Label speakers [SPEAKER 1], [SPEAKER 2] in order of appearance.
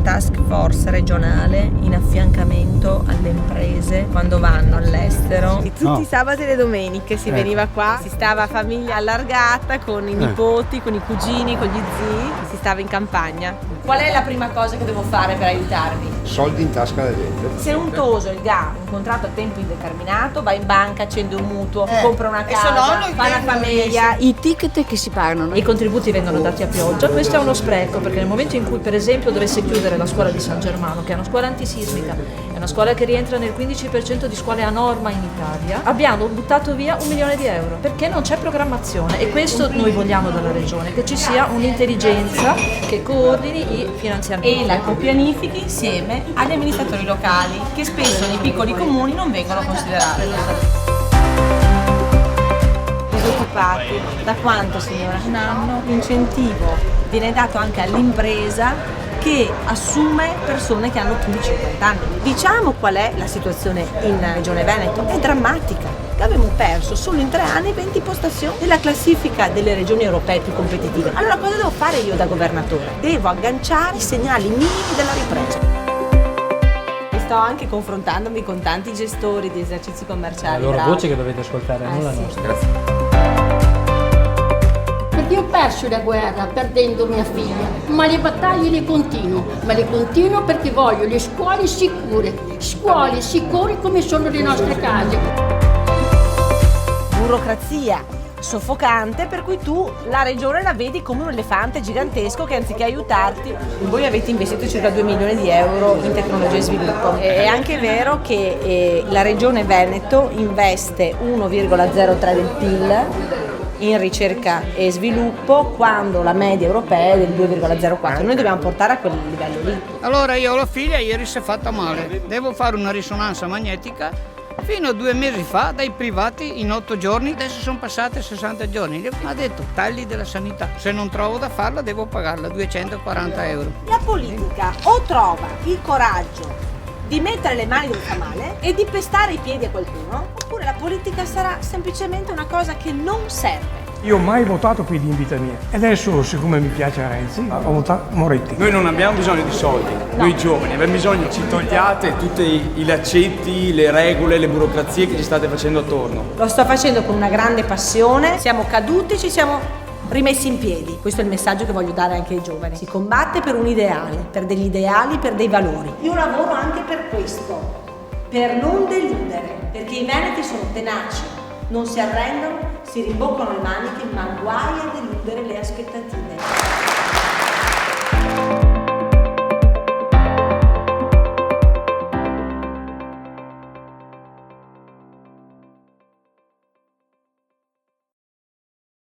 [SPEAKER 1] task force regionale in affiancamento alle imprese quando vanno all'estero. E tutti i sabati e le domeniche si veniva qua, si stava a famiglia allargata con i nipoti, con i cugini, con gli zii, si stava in campagna. Qual è la prima cosa che devo fare per aiutarvi?
[SPEAKER 2] Soldi in tasca alla gente.
[SPEAKER 1] Se un toso il GA un contratto a tempo indeterminato, va in banca, accende un mutuo, compra una casa, fa una famiglia.
[SPEAKER 3] I ticket che si pagano,
[SPEAKER 4] I contributi vengono dati a pioggia. Questo è uno spreco, perché nel momento in cui per esempio dovesse chiudere la scuola di San Germano, che è una scuola antisismica, è una scuola che rientra nel 15% di scuole a norma in Italia, abbiamo buttato via 1 milione di euro perché non c'è programmazione, e questo noi vogliamo dalla regione, che ci sia un'intelligenza che coordini i finanziamenti
[SPEAKER 1] E la copianifichi insieme agli amministratori locali, che spesso nei piccoli comuni non vengono considerati. Disoccupati. Da quanto, signora?
[SPEAKER 3] Un anno.
[SPEAKER 1] L'incentivo viene dato anche all'impresa che assume persone che hanno più di 50 anni. Diciamo qual è la situazione in Regione Veneto? È drammatica. Abbiamo perso solo in 3 anni 20 postazioni nella classifica delle regioni europee più competitive. Allora cosa devo fare io da governatore? Devo agganciare i segnali minimi della ripresa. E sto anche confrontandomi con tanti gestori di esercizi commerciali.
[SPEAKER 5] È la loro voce che dovete ascoltare, non la nostra.
[SPEAKER 2] Grazie.
[SPEAKER 6] Perché ho perso la guerra perdendo mia figlia, ma le battaglie le continuo. Ma le continuo perché voglio le scuole sicure come sono le nostre case.
[SPEAKER 1] Burocrazia soffocante, per cui tu la regione la vedi come un elefante gigantesco che anziché aiutarti, voi avete investito circa 2 milioni di euro in tecnologia e sviluppo. È anche vero che la regione Veneto investe 1,03 del PIL in ricerca e sviluppo, quando la media europea è del 2,04. Noi dobbiamo portare a quel livello lì.
[SPEAKER 7] Allora io ho la figlia, ieri si è fatta male, devo fare una risonanza magnetica. Fino a 2 mesi fa dai privati in 8 giorni, adesso sono passati 60 giorni. Mi ha detto tagli della sanità, se non trovo da farla devo pagarla 240 euro.
[SPEAKER 1] La politica o trova il coraggio di mettere le mani dove fa male e di pestare i piedi a qualcuno, oppure la politica sarà semplicemente una cosa che non serve.
[SPEAKER 8] Io ho mai votato PD in vita mia e adesso, siccome mi piace Renzi, ho votato Moretti.
[SPEAKER 9] Noi non abbiamo bisogno di soldi, noi giovani abbiamo bisogno che ci togliate tutti i laccetti, le regole, le burocrazie che ci state facendo attorno.
[SPEAKER 1] Lo sto facendo con una grande passione, siamo caduti, ci siamo rimessi in piedi. Questo è il messaggio che voglio dare anche ai giovani. Si combatte per un ideale, per degli ideali, per dei valori. Io lavoro anche per questo, per non deludere, perché i veneti sono tenaci, non si arrendono, si rimboccano le maniche, ma guai a deludere le aspettative.